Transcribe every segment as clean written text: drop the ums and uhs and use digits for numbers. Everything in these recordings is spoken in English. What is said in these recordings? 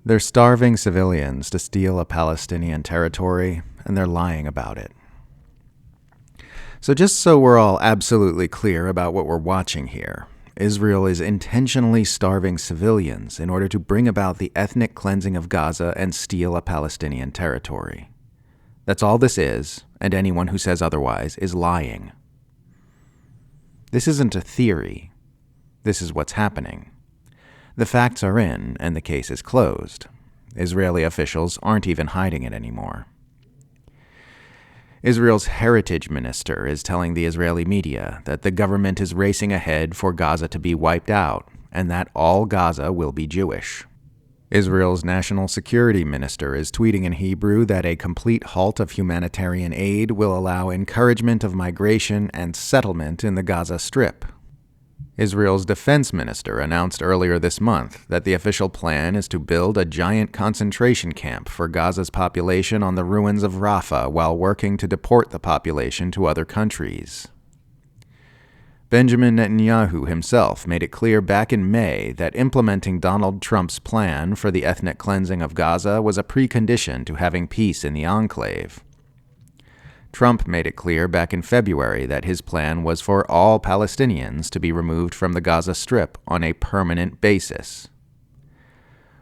They're starving civilians to steal a Palestinian territory, and they're lying about it. So just so we're all absolutely clear about what we're watching here, Israel is intentionally starving civilians in order to bring about the ethnic cleansing of Gaza and steal a Palestinian territory. That's all this is, and anyone who says otherwise is lying. This isn't a theory. This is what's happening. The facts are in, and the case is closed. Israeli officials aren't even hiding it anymore. Israel's heritage minister is telling the Israeli media that the government is racing ahead for Gaza to be wiped out, and that all Gaza will be Jewish. Israel's national security minister is tweeting in Hebrew that a complete halt of humanitarian aid will allow encouragement of migration and settlement in the Gaza Strip. Israel's defense minister announced earlier this month that the official plan is to build a giant concentration camp for Gaza's population on the ruins of Rafah while working to deport the population to other countries. Benjamin Netanyahu himself made it clear back in May that implementing Donald Trump's plan for the ethnic cleansing of Gaza was a precondition to having peace in the enclave. Trump made it clear back in February that his plan was for all Palestinians to be removed from the Gaza Strip on a permanent basis.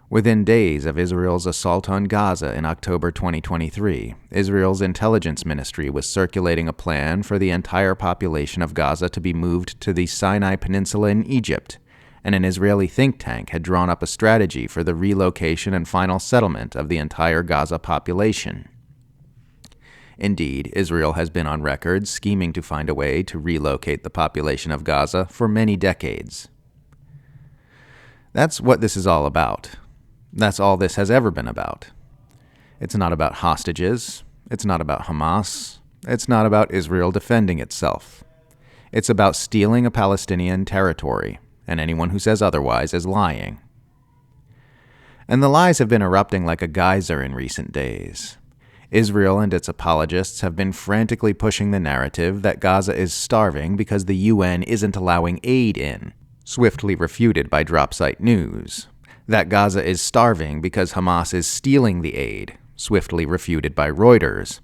Within days of Israel's assault on Gaza in October 2023, Israel's intelligence ministry was circulating a plan for the entire population of Gaza to be moved to the Sinai Peninsula in Egypt, and an Israeli think tank had drawn up a strategy for the relocation and final settlement of the entire Gaza population. Indeed, Israel has been on record scheming to find a way to relocate the population of Gaza for many decades. That's what this is all about. That's all this has ever been about. It's not about hostages. It's not about Hamas. It's not about Israel defending itself. It's about stealing a Palestinian territory, and anyone who says otherwise is lying. And the lies have been erupting like a geyser in recent days. Israel and its apologists have been frantically pushing the narrative that Gaza is starving because the UN isn't allowing aid in, swiftly refuted by Dropsite News. That Gaza is starving because Hamas is stealing the aid, swiftly refuted by Reuters.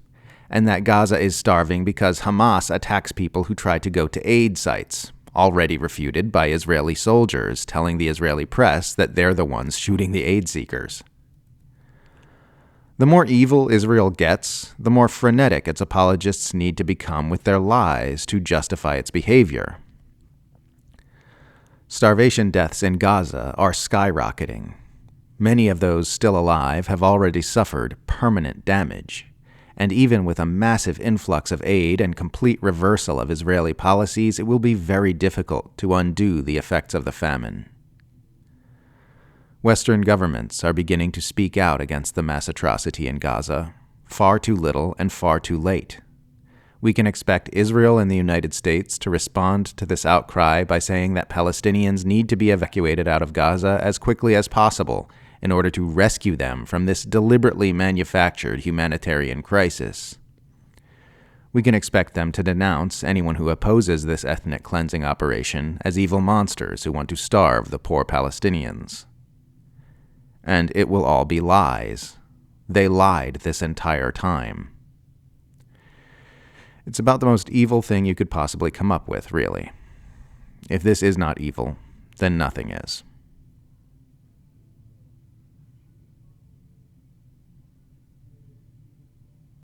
And that Gaza is starving because Hamas attacks people who try to go to aid sites, already refuted by Israeli soldiers telling the Israeli press that they're the ones shooting the aid seekers. The more evil Israel gets, the more frenetic its apologists need to become with their lies to justify its behavior. Starvation deaths in Gaza are skyrocketing. Many of those still alive have already suffered permanent damage, and even with a massive influx of aid and complete reversal of Israeli policies, it will be very difficult to undo the effects of the famine. Western governments are beginning to speak out against the mass atrocity in Gaza, far too little and far too late. We can expect Israel and the United States to respond to this outcry by saying that Palestinians need to be evacuated out of Gaza as quickly as possible in order to rescue them from this deliberately manufactured humanitarian crisis. We can expect them to denounce anyone who opposes this ethnic cleansing operation as evil monsters who want to starve the poor Palestinians. And it will all be lies. They lied this entire time. It's about the most evil thing you could possibly come up with, really. If this is not evil, then nothing is.